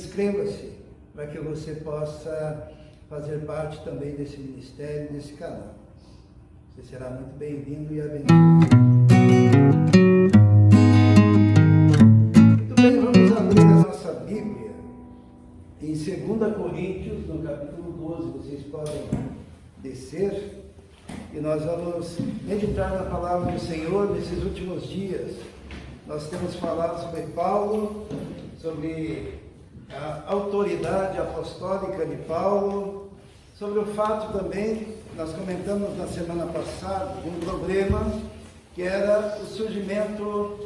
Inscreva-se para que você possa fazer parte também desse ministério, desse canal. Você será muito bem-vindo e abençoado. Muito bem, vamos abrir a nossa Bíblia em 2 Coríntios, no capítulo 12. Vocês podem descer e nós vamos meditar na palavra do Senhor nesses últimos dias. Nós temos falado sobre Paulo, sobre a autoridade apostólica de Paulo, sobre o fato também, nós comentamos na semana passada, de um problema que era o surgimento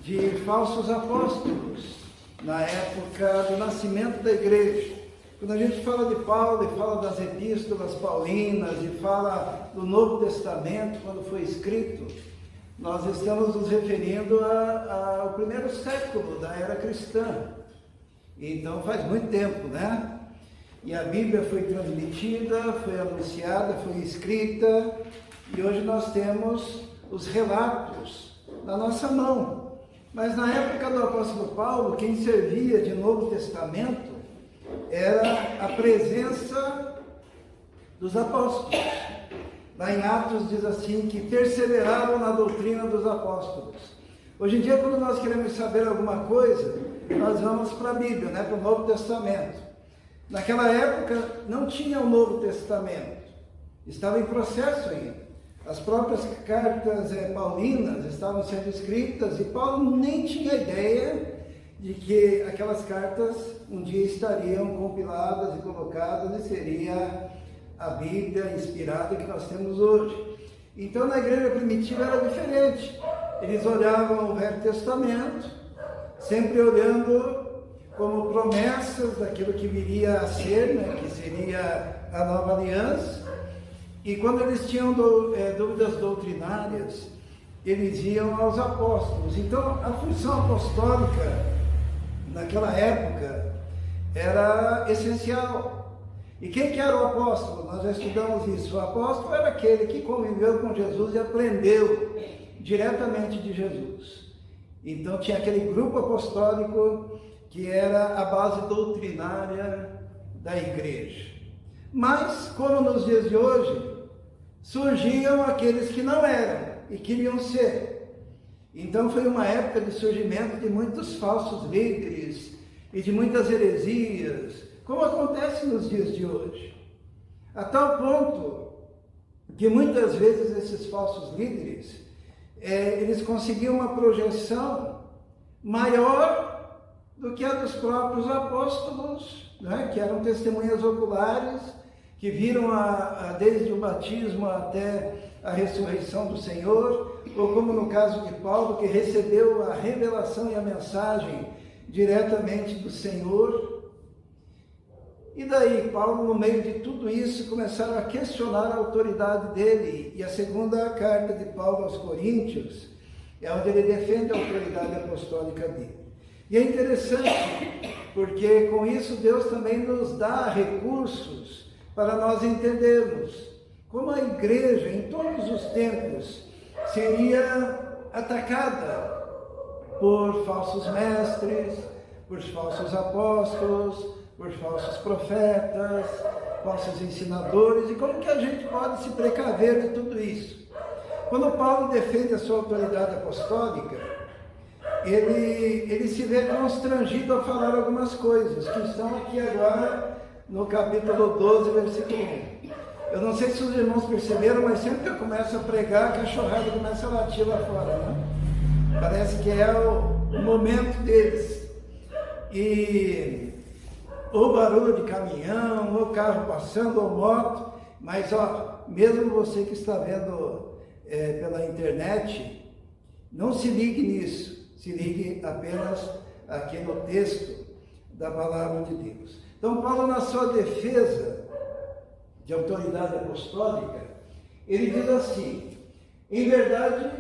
de falsos apóstolos na época do nascimento da igreja. Quando a gente fala de Paulo e fala das epístolas paulinas e fala do Novo Testamento, quando foi escrito, nós estamos nos referindo ao primeiro século da era cristã. Então faz muito tempo, né? E a Bíblia foi transmitida, foi anunciada, foi escrita, e hoje nós temos os relatos na nossa mão. Mas na época do apóstolo Paulo, quem servia de Novo Testamento era a presença dos apóstolos. Lá em Atos diz assim, que perseveraram na doutrina dos apóstolos. Hoje em dia, quando nós queremos saber alguma coisa, nós vamos para a Bíblia, para o Novo Testamento. Naquela época não tinha o Novo Testamento, estava em processo ainda. As próprias cartas paulinas estavam sendo escritas e Paulo nem tinha ideia de que aquelas cartas um dia estariam compiladas e colocadas e seria a Bíblia inspirada que nós temos hoje. Então na igreja primitiva era diferente. Eles olhavam o Velho Testamento, sempre olhando como promessas daquilo que viria a ser, que seria a nova aliança. E quando eles tinham dúvidas doutrinárias, eles iam aos apóstolos. Então a função apostólica naquela época era essencial. E quem que era o apóstolo? Nós já estudamos isso. O apóstolo era aquele que conviveu com Jesus e aprendeu diretamente de Jesus. Então tinha aquele grupo apostólico que era a base doutrinária da igreja. Mas, como nos dias de hoje, surgiam aqueles que não eram e queriam ser. Então foi uma época de surgimento de muitos falsos líderes e de muitas heresias, como acontece nos dias de hoje. A tal ponto que muitas vezes esses falsos líderes eles conseguiam uma projeção maior do que a dos próprios apóstolos, que eram testemunhas oculares, que viram desde o batismo até a ressurreição do Senhor, ou como no caso de Paulo, que recebeu a revelação e a mensagem diretamente do Senhor. E daí, Paulo, no meio de tudo isso, começaram a questionar a autoridade dele. E a segunda carta de Paulo aos Coríntios é onde ele defende a autoridade apostólica dele. E é interessante, porque com isso Deus também nos dá recursos para nós entendermos como a igreja, em todos os tempos, seria atacada por falsos mestres, por falsos apóstolos, por falsos profetas, falsos ensinadores, e como que a gente pode se precaver de tudo isso? Quando Paulo defende a sua autoridade apostólica, ele se vê constrangido a falar algumas coisas, que estão aqui agora no capítulo 12, versículo 1. Eu não sei se os irmãos perceberam, mas sempre que eu começo a pregar, a cachorrada começa a latir lá fora, Parece que é o momento deles. E ou barulho de caminhão, ou carro passando, ou moto, mas mesmo você que está vendo pela internet, não se ligue nisso, se ligue apenas aqui no texto da palavra de Deus. Então Paulo, na sua defesa de autoridade apostólica, ele diz assim: em verdade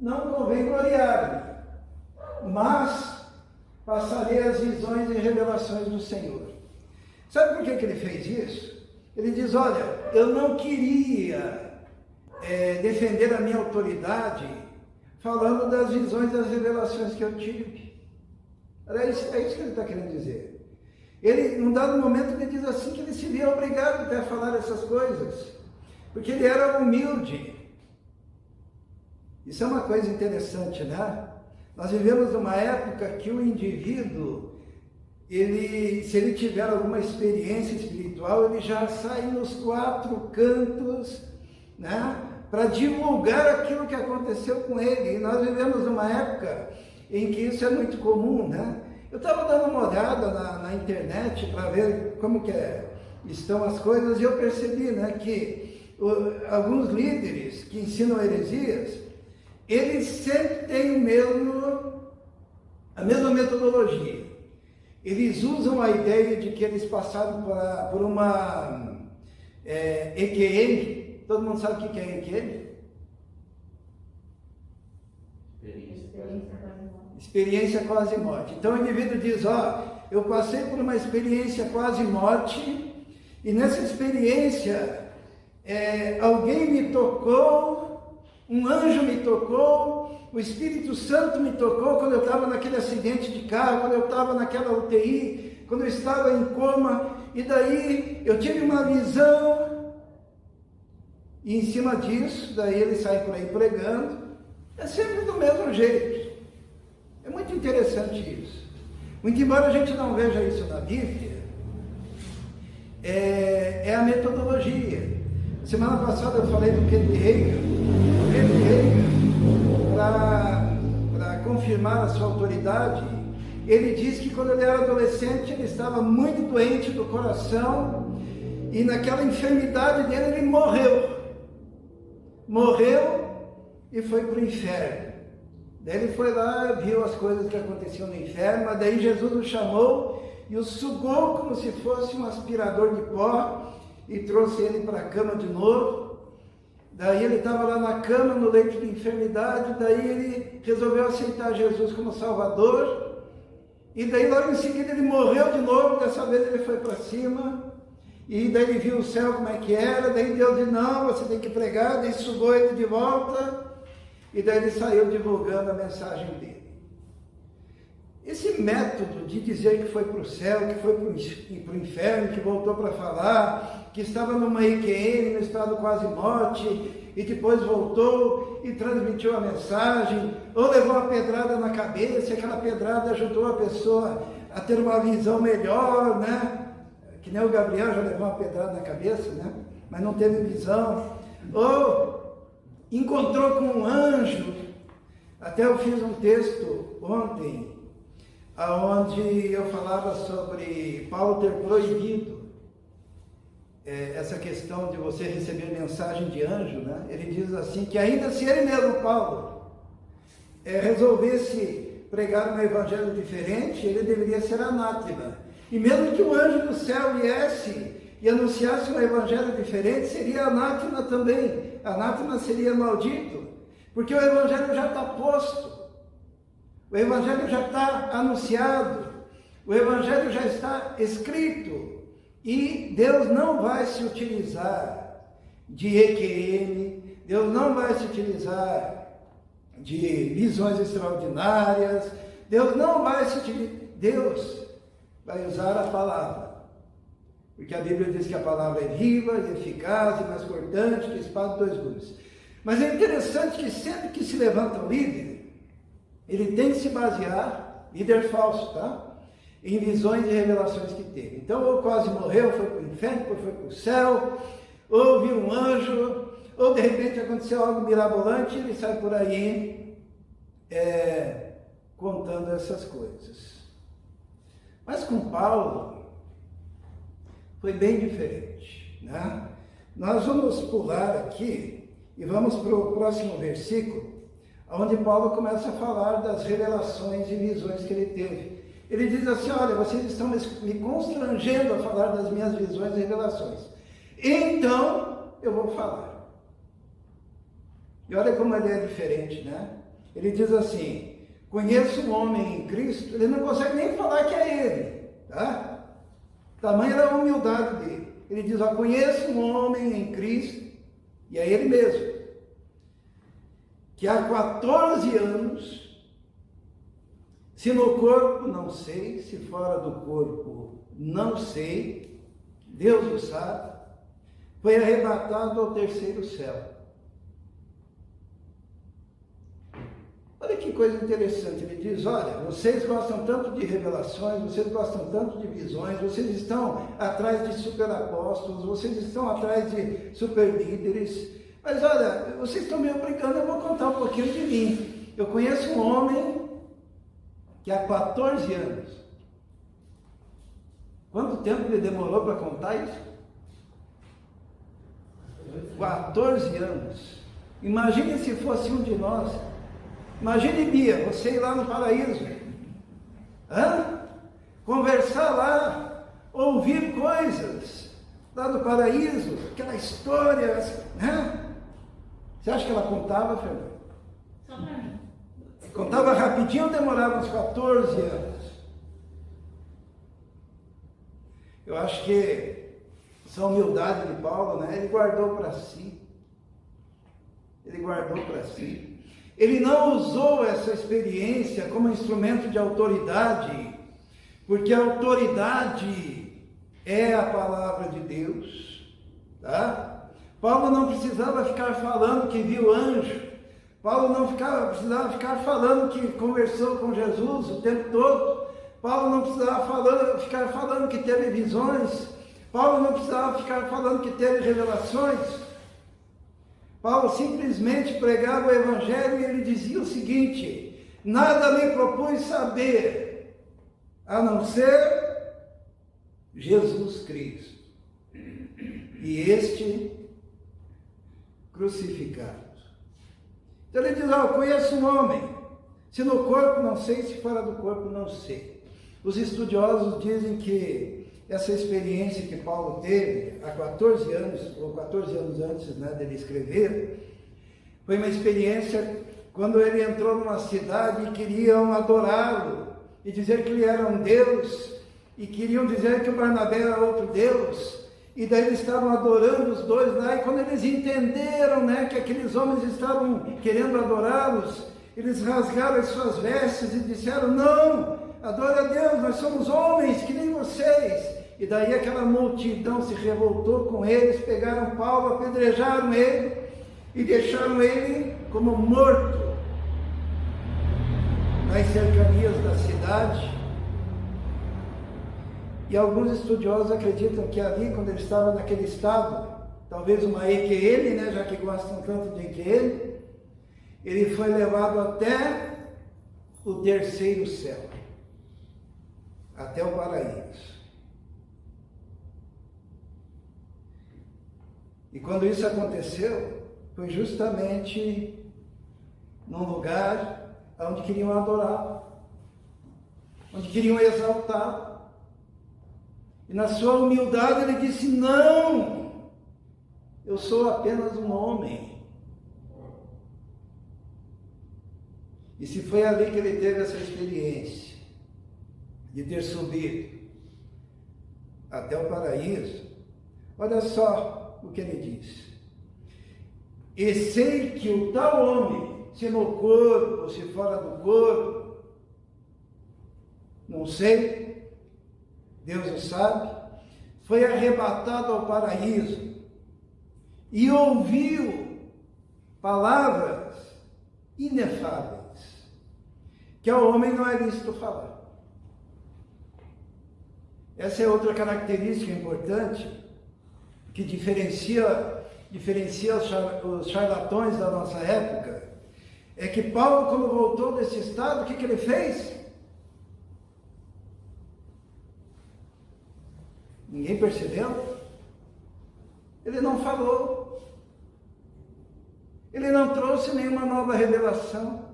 não convém gloriar-me, mas passarei as visões e revelações do Senhor. Sabe por que ele fez isso? Ele diz, olha, eu não queria defender a minha autoridade falando das visões e das revelações que eu tive. É isso que ele está querendo dizer. Ele, num dado momento, ele diz assim que ele se via obrigado até a falar essas coisas, porque ele era humilde. Isso é uma coisa interessante, né? Nós vivemos numa época que o indivíduo, se ele tiver alguma experiência espiritual, ele já sai nos 4 cantos, né? Para divulgar aquilo que aconteceu com ele. E nós vivemos numa época em que isso é muito comum, né? Eu estava dando uma olhada na internet para ver como que estão as coisas, e eu percebi, né, que alguns líderes que ensinam heresias, eles sempre têm a mesma metodologia. Eles usam a ideia de que eles passaram por uma EQM. Todo mundo sabe o que é EQM? Experiência quase morte. Então o indivíduo diz, eu passei por uma experiência quase morte, e nessa experiência alguém me tocou, um anjo me tocou, o Espírito Santo me tocou quando eu estava naquele acidente de carro, quando eu estava naquela UTI, quando eu estava em coma, e daí eu tive uma visão, e em cima disso, daí ele sai por aí pregando, é sempre do mesmo jeito. É muito interessante isso. Muito embora a gente não veja isso na Bíblia, é a metodologia. Semana passada eu falei do Kenneth Hagin. O Kenneth Hagin, para confirmar a sua autoridade, ele diz que quando ele era adolescente, ele estava muito doente do coração, e naquela enfermidade dele, ele morreu. Morreu e foi para o inferno. Daí ele foi lá, viu as coisas que aconteciam no inferno, mas daí Jesus o chamou e o sugou como se fosse um aspirador de pó e trouxe ele para a cama de novo. Daí ele estava lá na cama, no leito de enfermidade, daí ele resolveu aceitar Jesus como Salvador, e daí logo em seguida ele morreu de novo, dessa vez ele foi para cima, e daí ele viu o céu como é que era, daí Deus disse, não, você tem que pregar, daí sugou ele de volta, e daí ele saiu divulgando a mensagem dele. Esse método de dizer que foi para o céu, que foi para o inferno, que voltou para falar, que estava numa EQM, no estado quase morte, e depois voltou e transmitiu a mensagem, ou levou uma pedrada na cabeça, e aquela pedrada ajudou a pessoa a ter uma visão melhor, né? Que nem o Gabriel já levou uma pedrada na cabeça, né? Mas não teve visão. Ou encontrou com um anjo. Até eu fiz um texto ontem, onde eu falava sobre Paulo ter proibido essa questão de você receber mensagem de anjo, né? Ele diz assim, que ainda se ele mesmo, Paulo, resolvesse pregar um evangelho diferente, ele deveria ser anátema. E mesmo que o anjo do céu viesse e anunciasse um evangelho diferente, seria anátema também. Anátema seria maldito, porque o evangelho já está posto, o evangelho já está anunciado, o evangelho já está escrito, e Deus não vai se utilizar de EQM, Deus não vai se utilizar de visões extraordinárias, Deus não vai se utilizar, Deus vai usar a palavra. Porque a Bíblia diz que a palavra é viva, e eficaz, e mais cortante que espada de 2 gumes. Mas é interessante que sempre que se levanta um líder, ele tem que se basear, líder falso, tá? Em visões e revelações que teve. Então, ou quase morreu, foi para o inferno, depois foi para o céu, ou viu um anjo, ou de repente aconteceu algo mirabolante, e ele sai por aí contando essas coisas. Mas com Paulo foi bem diferente, né? Nós vamos pular aqui e vamos para o próximo versículo, onde Paulo começa a falar das revelações e visões que ele teve. Ele diz assim, olha, vocês estão me constrangendo a falar das minhas visões e revelações. Então, eu vou falar. E olha como ele é diferente, né? Ele diz assim, conheço um homem em Cristo, ele não consegue nem falar que é ele, tá? Tamanha era a humildade dele. Ele diz, conheço um homem em Cristo, e é ele mesmo, que há 14 anos, se no corpo não sei, se fora do corpo não sei, Deus o sabe, foi arrebatado ao terceiro céu. Olha que coisa interessante, ele diz, olha, vocês gostam tanto de revelações, vocês gostam tanto de visões, vocês estão atrás de superapóstolos, vocês estão atrás de superlíderes, mas olha, vocês estão me obrigando, eu vou contar um pouquinho de mim. Eu conheço um homem que há 14 anos, quanto tempo ele demorou para contar isso? 14 anos. Imagine se fosse um de nós. Imagine, Bia, você ir lá no paraíso, conversar lá, ouvir coisas lá do paraíso, aquela história, né? Você acha que ela contava, Fernanda? Só para mim. Contava rapidinho ou demorava uns 14 anos? Eu acho que essa humildade de Paulo, né? Ele guardou para si. Ele guardou para si. Ele não usou essa experiência como instrumento de autoridade, porque a autoridade é a palavra de Deus, tá? Paulo não precisava ficar falando que viu anjo, Paulo não precisava ficar falando que conversou com Jesus o tempo todo, Paulo não precisava ficar falando que teve visões, Paulo não precisava ficar falando que teve revelações. Paulo simplesmente pregava o Evangelho e ele dizia o seguinte: nada me propus saber, a não ser Jesus Cristo, e este crucificado. Então ele diz, eu conheço um homem, se no corpo não sei, se fora do corpo não sei. Os estudiosos dizem que essa experiência que Paulo teve há 14 anos, ou 14 anos antes, né, dele escrever, foi uma experiência quando ele entrou numa cidade e queriam adorá-lo, e dizer que ele era um Deus, e queriam dizer que o Barnabé era outro Deus, e daí eles estavam adorando os dois lá, e quando eles entenderam, né, que aqueles homens estavam querendo adorá-los, eles rasgaram as suas vestes e disseram, não, adore a Deus, nós somos homens que nem vocês. E daí aquela multidão se revoltou com eles, pegaram Paulo, apedrejaram ele e deixaram ele como morto nas cercanias da cidade. E alguns estudiosos acreditam que ali, quando ele estava naquele estado, talvez uma EQL, né, já que gostam tanto de EQL, ele foi levado até o terceiro céu, até o paraíso. E quando isso aconteceu, foi justamente num lugar onde queriam adorar, onde queriam exaltar. E na sua humildade ele disse, não, eu sou apenas um homem. E se foi ali que ele teve essa experiência, de ter subido até o paraíso, olha só o que ele diz. E sei que o tal homem, se no corpo ou se fora do corpo, não sei, Deus o sabe, foi arrebatado ao paraíso e ouviu palavras inefáveis, que ao homem não é lícito falar. Essa é outra característica importante que diferencia os charlatões da nossa época, é que Paulo, quando voltou desse estado, o que ele fez? Ninguém percebeu? Ele não falou. Ele não trouxe nenhuma nova revelação.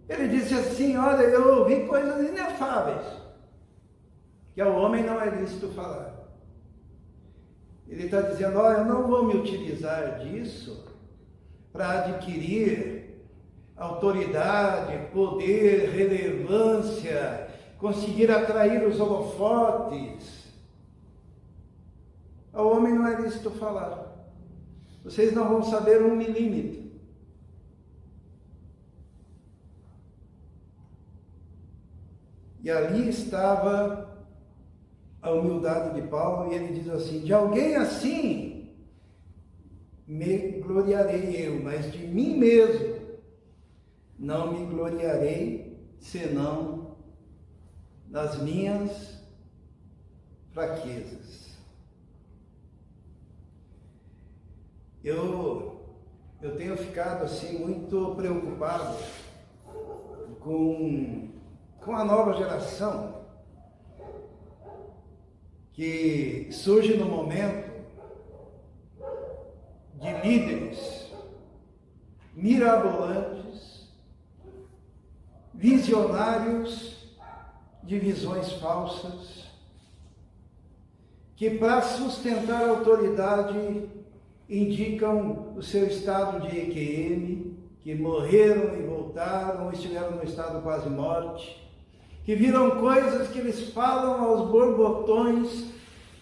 Ele disse assim, olha, eu ouvi coisas inefáveis, que ao homem não é lícito falar. Ele está dizendo, olha, eu não vou me utilizar disso para adquirir autoridade, poder, relevância, conseguir atrair os holofotes. Ao homem não é lícito falar. Vocês não vão saber 1 milímetro. E ali estava a humildade de Paulo, e ele diz assim: de alguém assim me gloriarei eu, mas de mim mesmo não me gloriarei, senão nas minhas fraquezas. Eu tenho ficado assim muito preocupado com a nova geração que surge no momento de líderes mirabolantes, visionários de visões falsas, que para sustentar a autoridade indicam o seu estado de EQM, que morreram e voltaram, ou estiveram no estado quase morte, que viram coisas que eles falam aos borbotões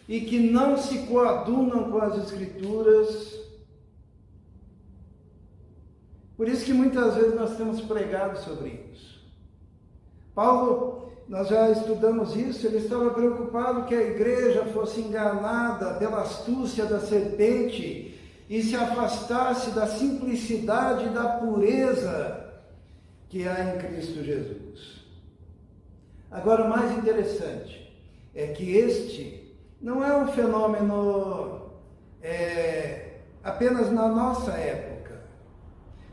e que não se coadunam com as Escrituras. Por isso que muitas vezes nós temos pregado sobre isso. Paulo, nós já estudamos isso, ele estava preocupado que a igreja fosse enganada pela astúcia da serpente e se afastasse da simplicidade e da pureza que há em Cristo Jesus. Agora, o mais interessante é que este não é um fenômeno apenas na nossa época,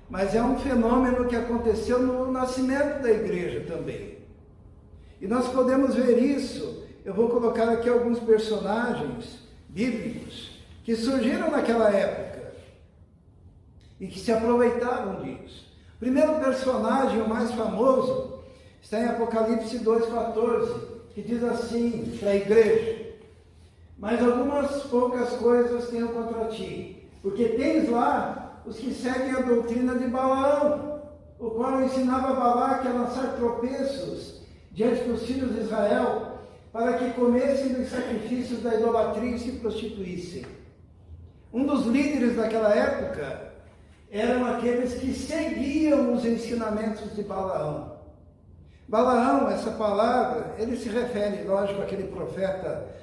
mas é um fenômeno que aconteceu no nascimento da igreja também. E nós podemos ver isso. Eu vou colocar aqui alguns personagens bíblicos que surgiram naquela época e que se aproveitaram disso. O primeiro personagem, o mais famoso, está em Apocalipse 2,14, que diz assim para a igreja: mas algumas poucas coisas tenho contra ti, porque tens lá os que seguem a doutrina de Balaão, o qual ensinava Balaque a lançar tropeços diante dos filhos de Israel, para que comessem dos sacrifícios da idolatria e se prostituíssem. Um dos líderes daquela época eram aqueles que seguiam os ensinamentos de Balaão. Balaão, essa palavra, ele se refere, lógico, àquele profeta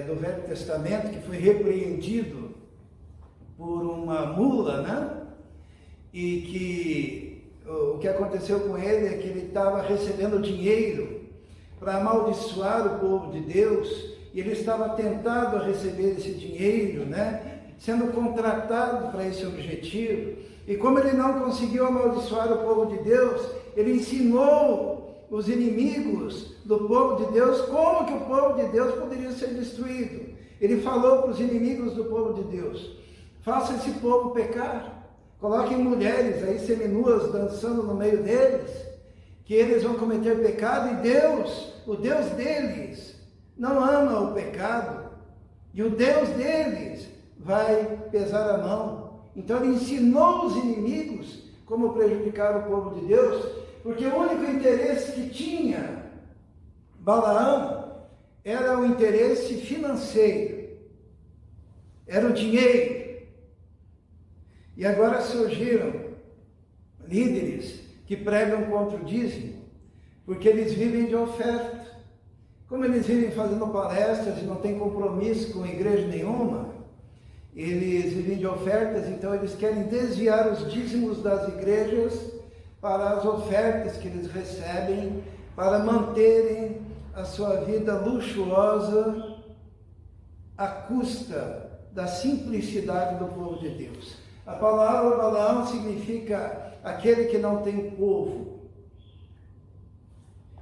do Velho Testamento que foi repreendido por uma mula, né? E que o que aconteceu com ele é que ele estava recebendo dinheiro para amaldiçoar o povo de Deus, e ele estava tentado a receber esse dinheiro, né? Sendo contratado para esse objetivo, e como ele não conseguiu amaldiçoar o povo de Deus, ele ensinou os inimigos do povo de Deus como que o povo de Deus poderia ser destruído. Ele falou para os inimigos do povo de Deus: faça esse povo pecar, coloquem mulheres aí seminuas dançando no meio deles, que eles vão cometer pecado, e Deus, o Deus deles, não ama o pecado, e o Deus deles vai pesar a mão. Então ele ensinou os inimigos como prejudicar o povo de Deus, porque o único interesse que tinha Balaão era o interesse financeiro, era o dinheiro. E agora surgiram líderes que pregam contra o dízimo, porque eles vivem de oferta. Como eles vivem fazendo palestras e não têm compromisso com igreja nenhuma, eles vivem de ofertas, então eles querem desviar os dízimos das igrejas para as ofertas que eles recebem, para manterem a sua vida luxuosa à custa da simplicidade do povo de Deus. A palavra Balaão significa aquele que não tem povo.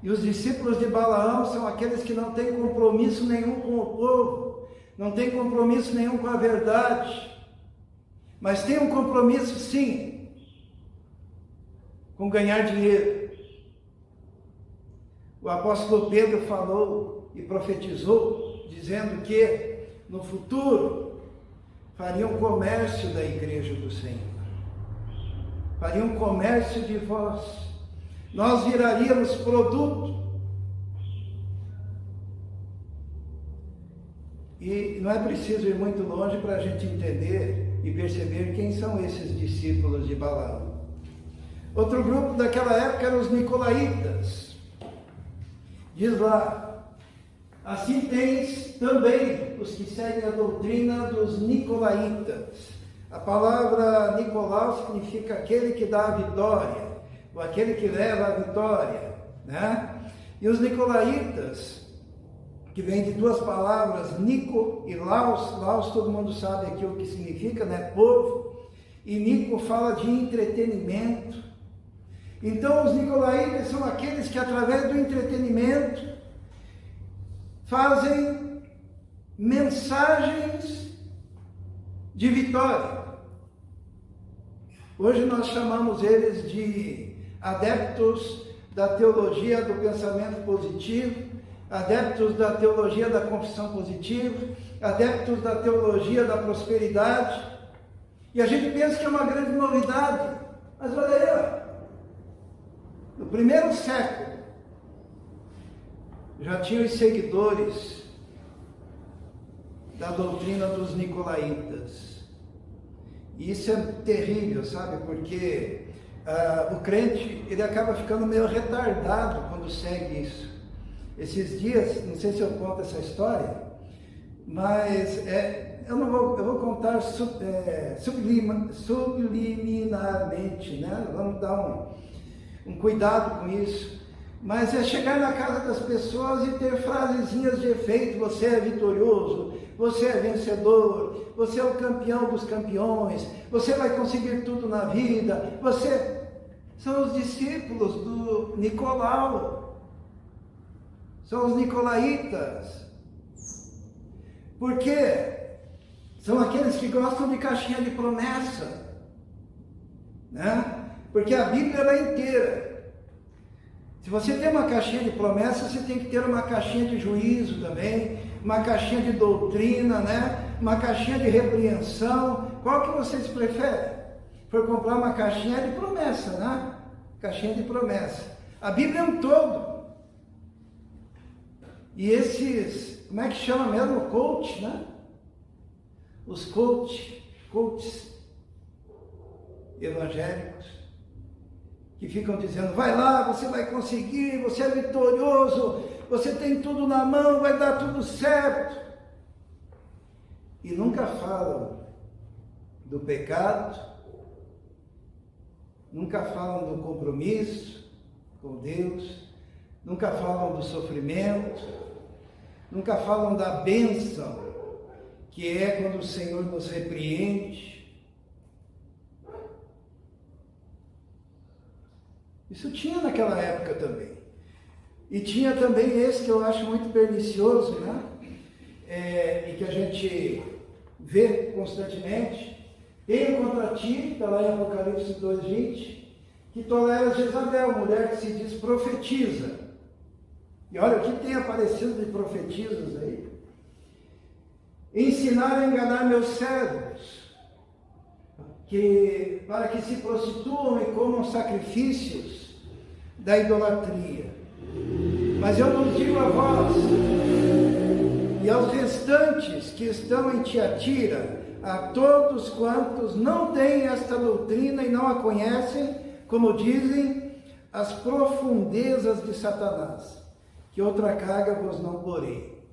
E os discípulos de Balaão são aqueles que não têm compromisso nenhum com o povo, não têm compromisso nenhum com a verdade, mas têm um compromisso sim com ganhar dinheiro. O apóstolo Pedro falou e profetizou, dizendo que no futuro fariam comércio da igreja do Senhor, fariam comércio de vós, nós viraríamos produto. E não é preciso ir muito longe para a gente entender e perceber quem são esses discípulos de Balaão. Outro grupo daquela época eram os nicolaítas. Diz lá, Assim tens também os que seguem a doutrina dos nicolaítas. A palavra Nicolau significa aquele que dá a vitória, ou aquele que leva a vitória, né? E os nicolaítas, que vem de duas palavras, Nico e Laos. Laos todo mundo sabe aqui o que significa, né? Povo. E Nico fala de entretenimento. Então os nicolaítas são aqueles que através do entretenimento fazem mensagens de vitória. Hoje nós chamamos eles de adeptos da teologia do pensamento positivo, adeptos da teologia da confissão positiva, adeptos da teologia da prosperidade. E a gente pensa que é uma grande novidade, mas olha aí, ó. No primeiro século, já tinha os seguidores da doutrina dos nicolaítas. E isso é terrível, sabe? Porque o crente, ele acaba ficando meio retardado quando segue isso. Esses dias, não sei se eu conto essa história, mas eu vou contar subliminarmente, né? Vamos dar um cuidado com isso. Mas é chegar na casa das pessoas e ter frasezinhas de efeito: você é vitorioso, você é vencedor, você é o campeão dos campeões, você vai conseguir tudo na vida, você... São os discípulos do Nicolau, são os nicolaítas. Por quê? São aqueles que gostam de caixinha de promessa, né? Porque a Bíblia é inteira. Se você tem uma caixinha de promessa, você tem que ter uma caixinha de juízo também, uma caixinha de doutrina, né? Uma caixinha de repreensão. Qual que vocês preferem? For comprar uma caixinha de promessa, né? Caixinha de promessa. A Bíblia é um todo. E esses, como é que chama mesmo? Coach, né? Os coaches evangélicos, que ficam dizendo: vai lá, você vai conseguir, você é vitorioso, você tem tudo na mão, vai dar tudo certo. E nunca falam do pecado, nunca falam do compromisso com Deus, nunca falam do sofrimento, nunca falam da bênção, que é quando o Senhor nos repreende. Isso tinha naquela época também. E tinha também esse que eu acho muito pernicioso, né? E que a gente vê constantemente. Tenho contra ti, está lá em Apocalipse 2:20, que toleras Jezabel, mulher que se diz profetiza. E olha o que tem aparecido de profetisas aí. Ensinar a enganar meus servos, para que se prostituam e comam sacrifícios da idolatria. Mas eu vos digo a vós e aos restantes que estão em Tiatira, a todos quantos não têm esta doutrina e não a conhecem, como dizem, as profundezas de Satanás, que outra carga vos não porei.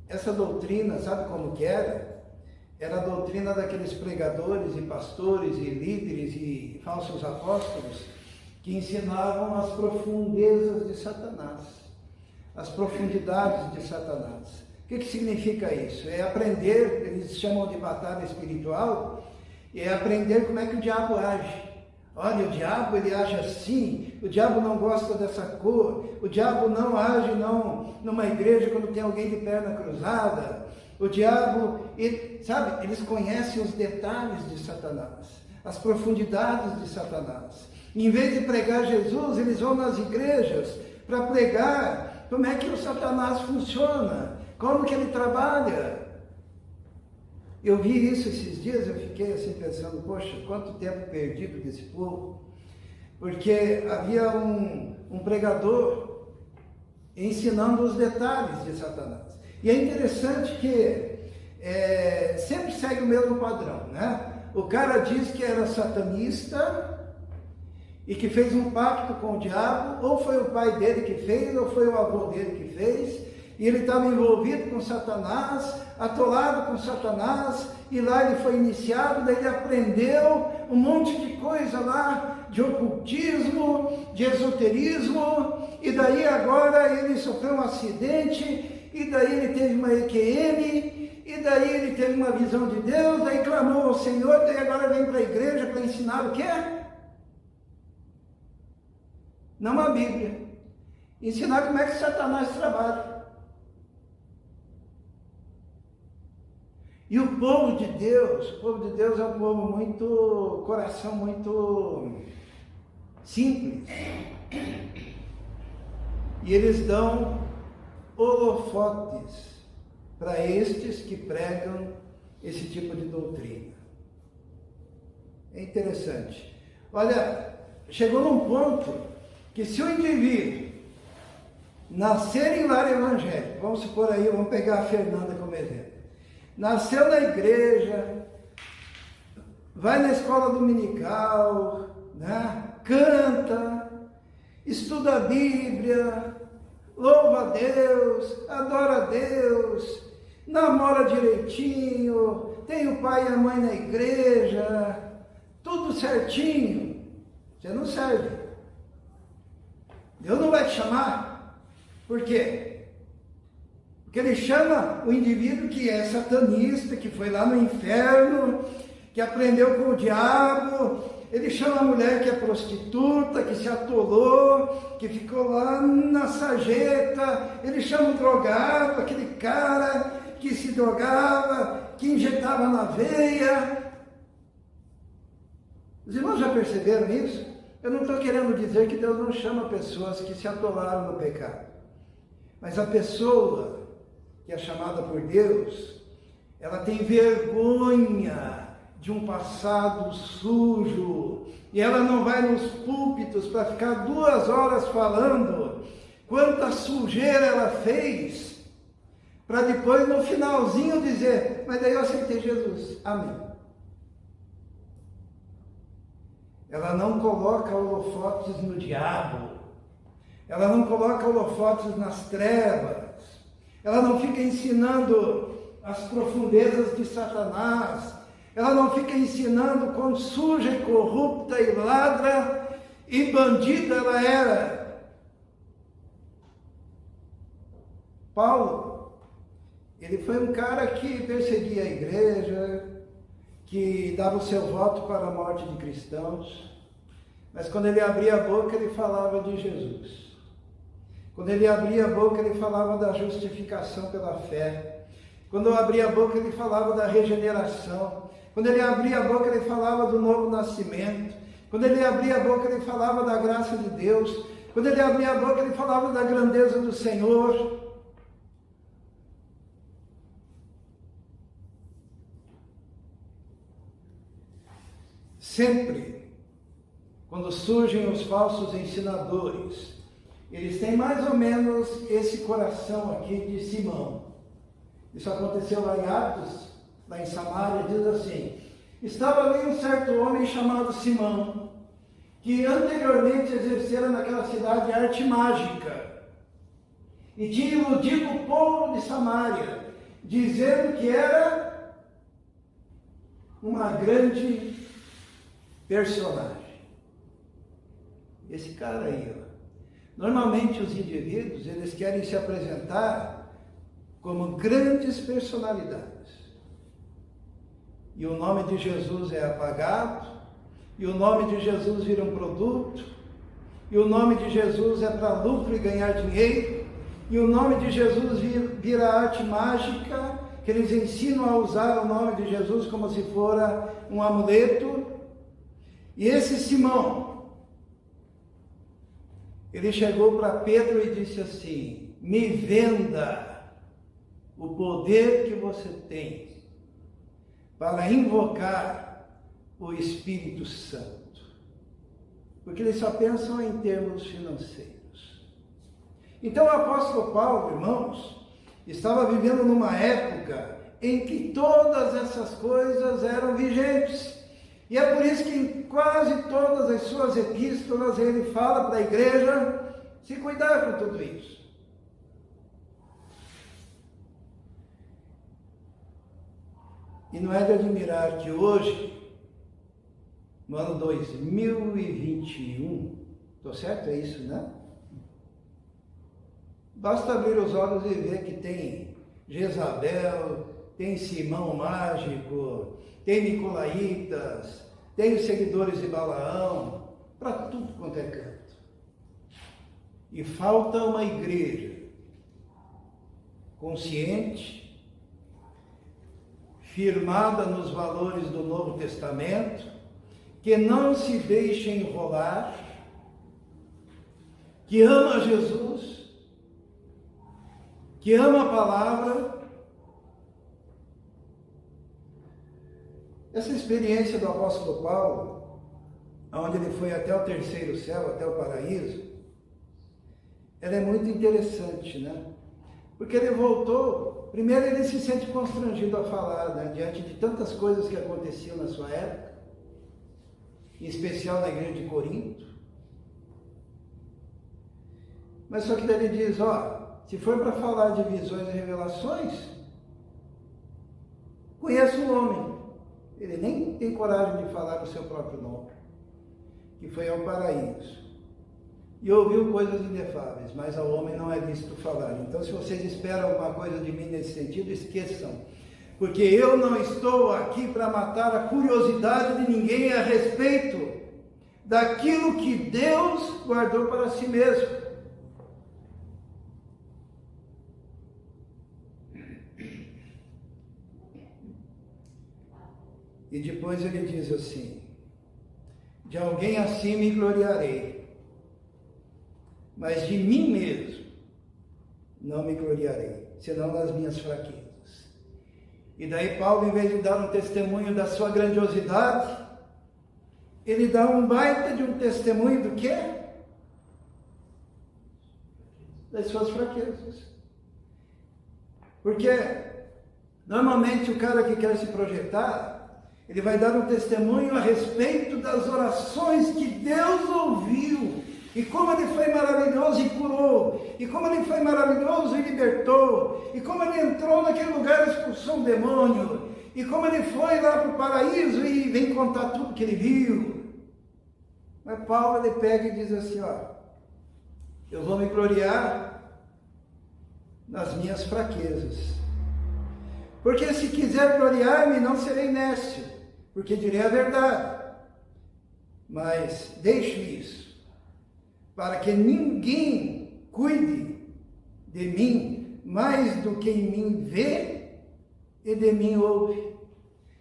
Essa doutrina, sabe como que era? Era a doutrina daqueles pregadores e pastores e líderes e falsos apóstolos que ensinavam as profundezas de Satanás, as profundidades de Satanás. O que significa isso? É aprender, eles chamam de batalha espiritual, é aprender como é que o diabo age. Olha, o diabo ele age assim, o diabo não gosta dessa cor, o diabo não age numa igreja quando tem alguém de perna cruzada, o diabo, sabe, eles conhecem os detalhes de Satanás, as profundidades de Satanás. Em vez de pregar Jesus, eles vão nas igrejas para pregar como é que o Satanás funciona, como que ele trabalha. Eu vi isso esses dias, eu fiquei assim pensando: poxa, quanto tempo perdido desse povo, porque havia um pregador ensinando os detalhes de Satanás. E é interessante que sempre segue o mesmo padrão, né? O cara diz que era satanista e que fez um pacto com o diabo, ou foi o pai dele que fez, ou foi o avô dele que fez, e ele estava envolvido com Satanás, atolado com Satanás, e lá ele foi iniciado, daí ele aprendeu um monte de coisa lá, de ocultismo, de esoterismo, e daí agora ele sofreu um acidente, e daí ele teve uma EQM, e daí ele teve uma visão de Deus, daí clamou ao Senhor, daí agora vem para a igreja para ensinar o quê? Não a Bíblia. Ensinar como é que Satanás trabalha. E o povo de Deus é um povo muito, coração muito simples. E eles dão holofotes para estes que pregam esse tipo de doutrina. É interessante. Olha, chegou num ponto que se o indivíduo nascer em lar evangélico, vamos supor aí, vamos pegar a Fernanda como exemplo, nasceu na igreja, vai na escola dominical, né? Canta, estuda a Bíblia, louva a Deus, adora a Deus, namora direitinho, tem o pai e a mãe na igreja, tudo certinho, você não serve. Deus não vai te chamar. Por quê? Porque ele chama o indivíduo que é satanista, que foi lá no inferno, que aprendeu com o diabo. Ele chama a mulher que é prostituta, que se atolou, que ficou lá na sarjeta. Ele chama o drogado, aquele cara que se drogava, que injetava na veia. Os irmãos já perceberam isso? Eu não estou querendo dizer que Deus não chama pessoas que se atolaram no pecado. Mas a pessoa que é chamada por Deus, ela tem vergonha de um passado sujo. E ela não vai nos púlpitos para ficar 2 horas falando quanta sujeira ela fez, para depois no finalzinho dizer, mas daí eu aceitei Jesus. Amém. Ela não coloca holofotes no diabo, ela não coloca holofotes nas trevas, ela não fica ensinando as profundezas de Satanás, ela não fica ensinando quão suja e corrupta e ladra e bandida ela era. Paulo, ele foi um cara que perseguia a igreja, que dava o seu voto para a morte de cristãos, mas quando ele abria a boca, ele falava de Jesus. Quando ele abria a boca, ele falava da justificação pela fé. Quando eu abria a boca, ele falava da regeneração. Quando ele abria a boca, ele falava do novo nascimento. Quando ele abria a boca, ele falava da graça de Deus. Quando ele abria a boca, ele falava da grandeza do Senhor. Sempre, quando surgem os falsos ensinadores, eles têm mais ou menos esse coração aqui de Simão. Isso aconteceu lá em Atos, lá em Samaria, diz assim: estava ali um certo homem chamado Simão, que anteriormente exercera naquela cidade arte mágica, e tinha iludido o povo de Samaria, dizendo que era uma grande personagem. Esse cara aí, ó. Normalmente os indivíduos, eles querem se apresentar como grandes personalidades. E o nome de Jesus é apagado, e o nome de Jesus vira um produto, e o nome de Jesus é para lucro e ganhar dinheiro, e o nome de Jesus vira arte mágica, que eles ensinam a usar o nome de Jesus como se fora um amuleto. E esse Simão, ele chegou para Pedro e disse assim: me venda o poder que você tem para invocar o Espírito Santo. Porque eles só pensam em termos financeiros. Então o apóstolo Paulo, irmãos, estava vivendo numa época em que todas essas coisas eram vigentes. E é por isso que em quase todas as suas epístolas ele fala para a igreja se cuidar com tudo isso. E não é de admirar que hoje, no ano 2021, estou certo? É isso, né? Basta abrir os olhos e ver que tem Jezabel, tem Simão Mágico, tem Nicolaitas, tem os seguidores de Balaão, para tudo quanto é canto. E falta uma igreja consciente, firmada nos valores do Novo Testamento, que não se deixa enrolar, que ama Jesus, que ama a palavra. Essa experiência do apóstolo Paulo, onde ele foi até o terceiro céu, até o paraíso, ela é muito interessante, né? Porque ele voltou, primeiro ele se sente constrangido a falar, né? Diante de tantas coisas que aconteciam na sua época, em especial na igreja de Corinto. Mas só que daí ele diz, se for para falar de visões e revelações, conheço um homem. Ele nem tem coragem de falar o seu próprio nome, que foi ao paraíso. E ouviu coisas inefáveis, mas ao homem não é lícito falar. Então, se vocês esperam alguma coisa de mim nesse sentido, esqueçam. Porque eu não estou aqui para matar a curiosidade de ninguém a respeito daquilo que Deus guardou para si mesmo. E depois ele diz assim, de alguém assim me gloriarei, mas de mim mesmo não me gloriarei, senão nas minhas fraquezas. E daí Paulo, em vez de dar um testemunho da sua grandiosidade, ele dá um baita de um testemunho do quê? Das suas fraquezas. Porque normalmente o cara que quer se projetar, ele vai dar um testemunho a respeito das orações que Deus ouviu, e como ele foi maravilhoso e curou, e como ele foi maravilhoso e libertou, e como ele entrou naquele lugar e expulsou um demônio, e como ele foi lá para o paraíso e vem contar tudo que ele viu. Mas Paulo, ele pega e diz assim, eu vou me gloriar nas minhas fraquezas. Porque se quiser gloriar-me, não serei nécio, porque direi a verdade. Mas deixo isso, para que ninguém cuide de mim mais do que em mim vê e de mim ouve.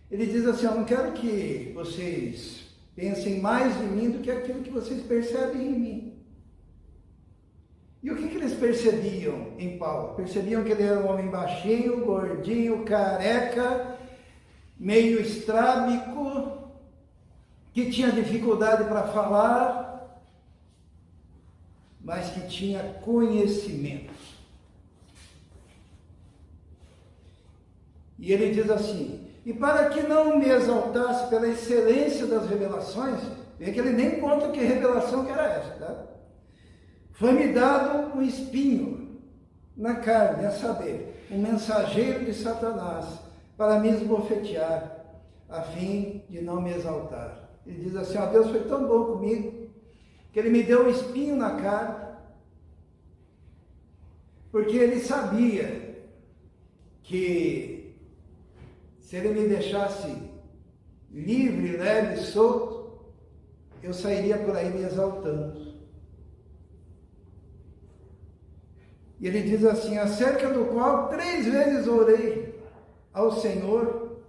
Ele diz assim, eu não quero que vocês pensem mais em mim do que aquilo que vocês percebem em mim. E o que eles percebiam em Paulo? Percebiam que ele era um homem baixinho, gordinho, careca, meio estrábico, que tinha dificuldade para falar, mas que tinha conhecimento. E ele diz assim, e para que não me exaltasse pela excelência das revelações, vê que ele nem conta que revelação que era essa, tá? Foi-me dado um espinho na carne, a saber, um mensageiro de Satanás, para me esbofetear, a fim de não me exaltar. Ele diz assim, Deus foi tão bom comigo, que ele me deu um espinho na carne, porque ele sabia que se ele me deixasse livre, leve, solto, eu sairia por aí me exaltando. E ele diz assim, acerca do qual 3 vezes orei ao Senhor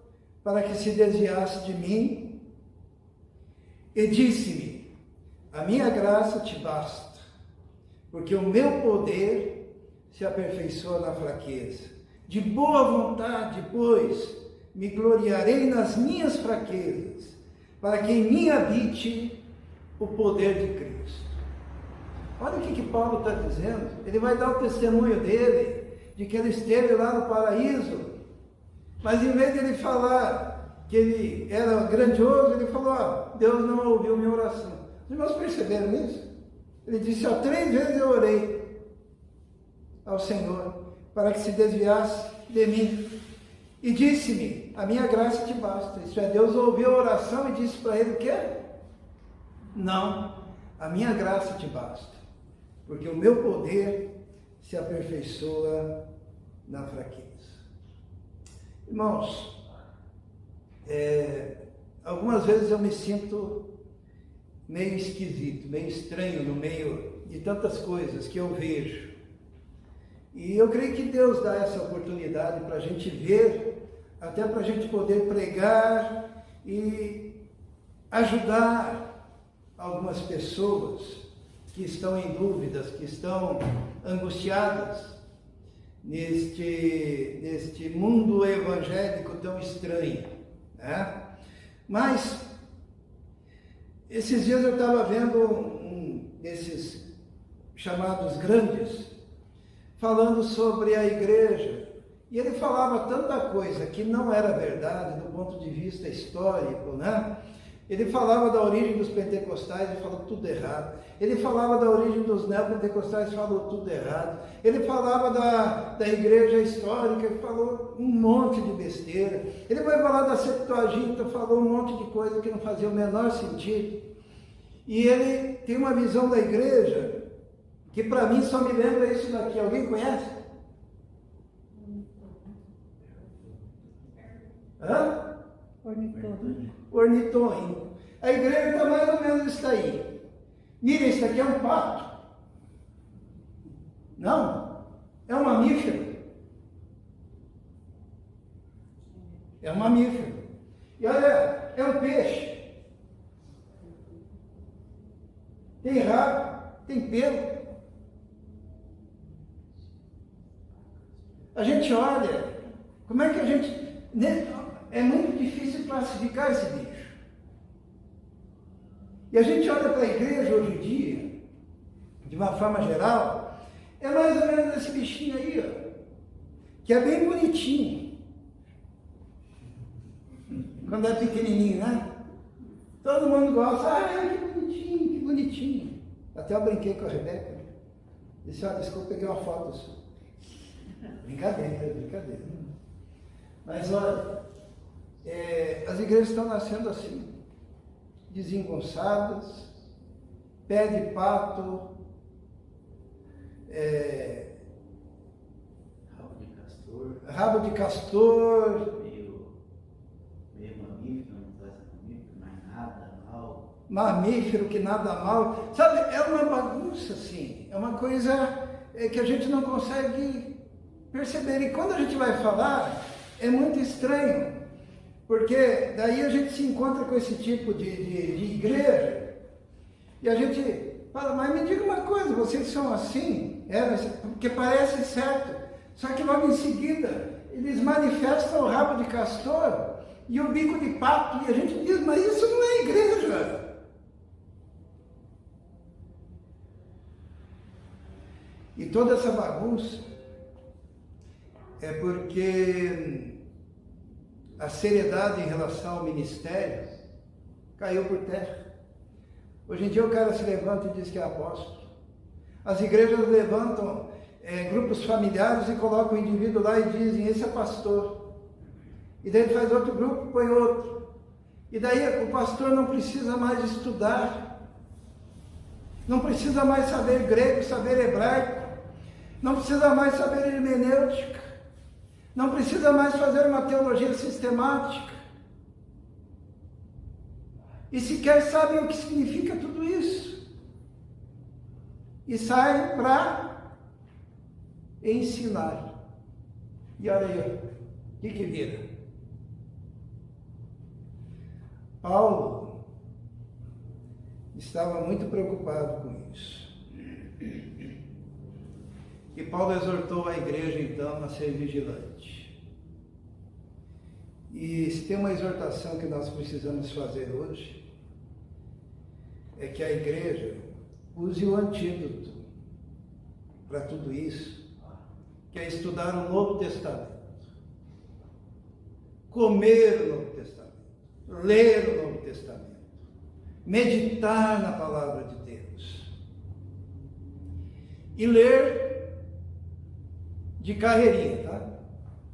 para que se desviasse de mim, e disse-me, a minha graça te basta, porque o meu poder se aperfeiçoa na fraqueza. De boa vontade, pois, me gloriarei nas minhas fraquezas, para que em mim habite o poder de Cristo. Olha o que Paulo está dizendo. Ele vai dar o testemunho dele, de que ele esteve lá no paraíso, mas em vez de ele falar que ele era grandioso, ele falou, Deus não ouviu minha oração. Os irmãos perceberam isso? Ele disse, 3 vezes eu orei ao Senhor para que se desviasse de mim. E disse-me, a minha graça te basta. Isso é, Deus ouviu a oração e disse para ele o quê? Não, a minha graça te basta, porque o meu poder se aperfeiçoa na fraqueza. Irmãos, algumas vezes eu me sinto meio esquisito, meio estranho no meio de tantas coisas que eu vejo. E eu creio que Deus dá essa oportunidade para a gente ver, até para a gente poder pregar e ajudar algumas pessoas que estão em dúvidas, que estão angustiadas neste mundo evangélico tão estranho, né? Mas esses dias eu estava vendo um desses chamados grandes falando sobre a igreja, e ele falava tanta coisa que não era verdade do ponto de vista histórico, né? Ele falava da origem dos pentecostais e falou tudo errado. Ele falava da origem dos neopentecostais e falou tudo errado. Ele falava da igreja histórica e falou um monte de besteira. Ele vai falar da Septuaginta, falou um monte de coisa que não fazia o menor sentido. E ele tem uma visão da igreja que para mim só me lembra isso daqui. Alguém conhece? Hã? Ornitorrinco. A igreja está mais ou menos isso aí. Mira, isso aqui é um pato. Não, é um mamífero. É um mamífero. E olha, é um peixe. Tem rabo, tem pelo. A gente olha, como é que a gente... É muito difícil classificar esse bicho. E a gente olha para a igreja hoje em dia, de uma forma geral, é mais ou menos esse bichinho aí, ó, que é bem bonitinho. Quando é pequenininho, né? Todo mundo gosta, que bonitinho, que bonitinho. Até eu brinquei com a Rebeca. Disse, desculpa, peguei uma foto sua. Brincadeira, brincadeira. Mas olha, as igrejas estão nascendo assim, desengonçadas, pé de pato, rabo de castor, meio mamífero, não faz mamífero, mas nada mal. Mamífero que nada mal, sabe, é uma bagunça assim, é uma coisa que a gente não consegue perceber, e quando a gente vai falar, é muito estranho, porque daí a gente se encontra com esse tipo de igreja, e a gente fala, mas me diga uma coisa, vocês são assim? Porque parece certo, só que logo em seguida, eles manifestam o rabo de castor e o bico de pato, e a gente diz, mas isso não é igreja. E toda essa bagunça é porque a seriedade em relação ao ministério caiu por terra. Hoje em dia o cara se levanta e diz que é apóstolo. As igrejas levantam grupos familiares e colocam o indivíduo lá e dizem, esse é pastor. E daí ele faz outro grupo, põe outro. E daí o pastor não precisa mais estudar, não precisa mais saber grego, saber hebraico, não precisa mais saber hermenêutica, não precisa mais fazer uma teologia sistemática. E sequer sabem o que significa tudo isso. E saem para ensinar. E olha aí, o que vira? Paulo estava muito preocupado com isso. E Paulo exortou a igreja, então, a ser vigilante. E se tem uma exortação que nós precisamos fazer hoje, é que a igreja use o antídoto para tudo isso, que é estudar o Novo Testamento, comer o Novo Testamento. ler o Novo Testamento, meditar na palavra de Deus e ler de carreirinha, tá?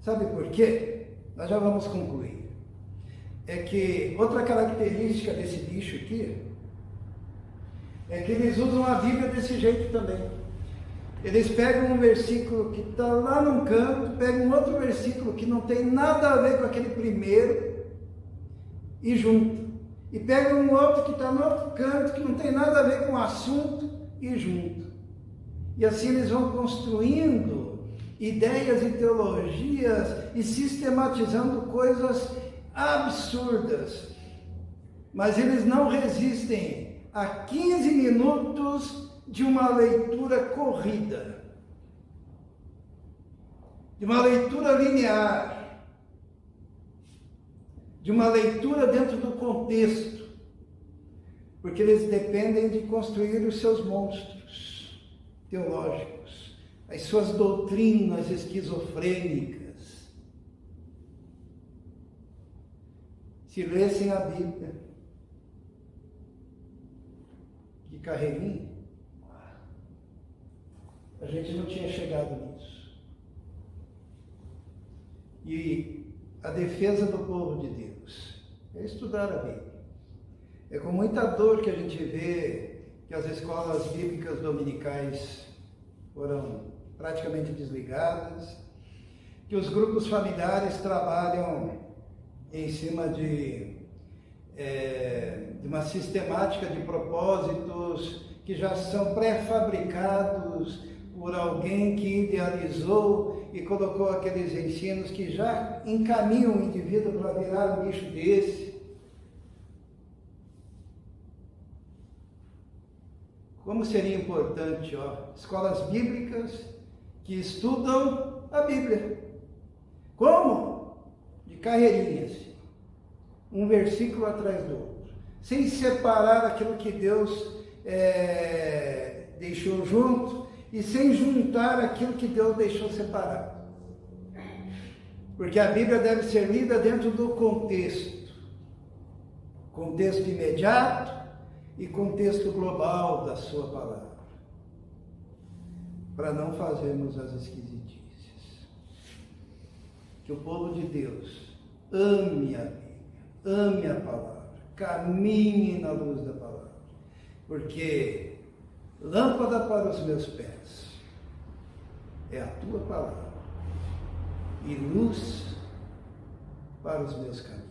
Sabe por quê? Nós já vamos concluir. É que outra característica desse bicho aqui é que eles usam a Bíblia desse jeito também. Eles pegam um versículo que está lá num canto, pegam um outro versículo que não tem nada a ver com aquele primeiro e juntam. E pegam um outro que está no outro canto, que não tem nada a ver com o assunto e juntam. E assim eles vão construindo ideias e teologias e sistematizando coisas absurdas. Mas eles não resistem a 15 minutos de uma leitura corrida, de uma leitura linear, de uma leitura dentro do contexto, porque eles dependem de construir os seus monstros teológicos, as suas doutrinas esquizofrênicas. Se lessem a Bíblia de carreirinha, a gente não tinha chegado nisso. E a defesa do povo de Deus é estudar a Bíblia. É com muita dor que a gente vê que as escolas bíblicas dominicais foram praticamente desligadas, que os grupos familiares trabalham em cima de uma sistemática de propósitos que já são pré-fabricados por alguém que idealizou e colocou aqueles ensinos que já encaminham o indivíduo para virar um bicho desse. Como seria importante, escolas bíblicas que estudam a Bíblia. Como? De carreirinhas, um versículo atrás do outro, sem separar aquilo que Deus deixou junto e sem juntar aquilo que Deus deixou separado. Porque a Bíblia deve ser lida dentro do contexto imediato e contexto global da sua palavra, para não fazermos as esquisitices. Que o povo de Deus ame a Bíblia, ame a palavra, caminhe na luz da palavra, porque lâmpada para os meus pés é a tua palavra e luz para os meus caminhos.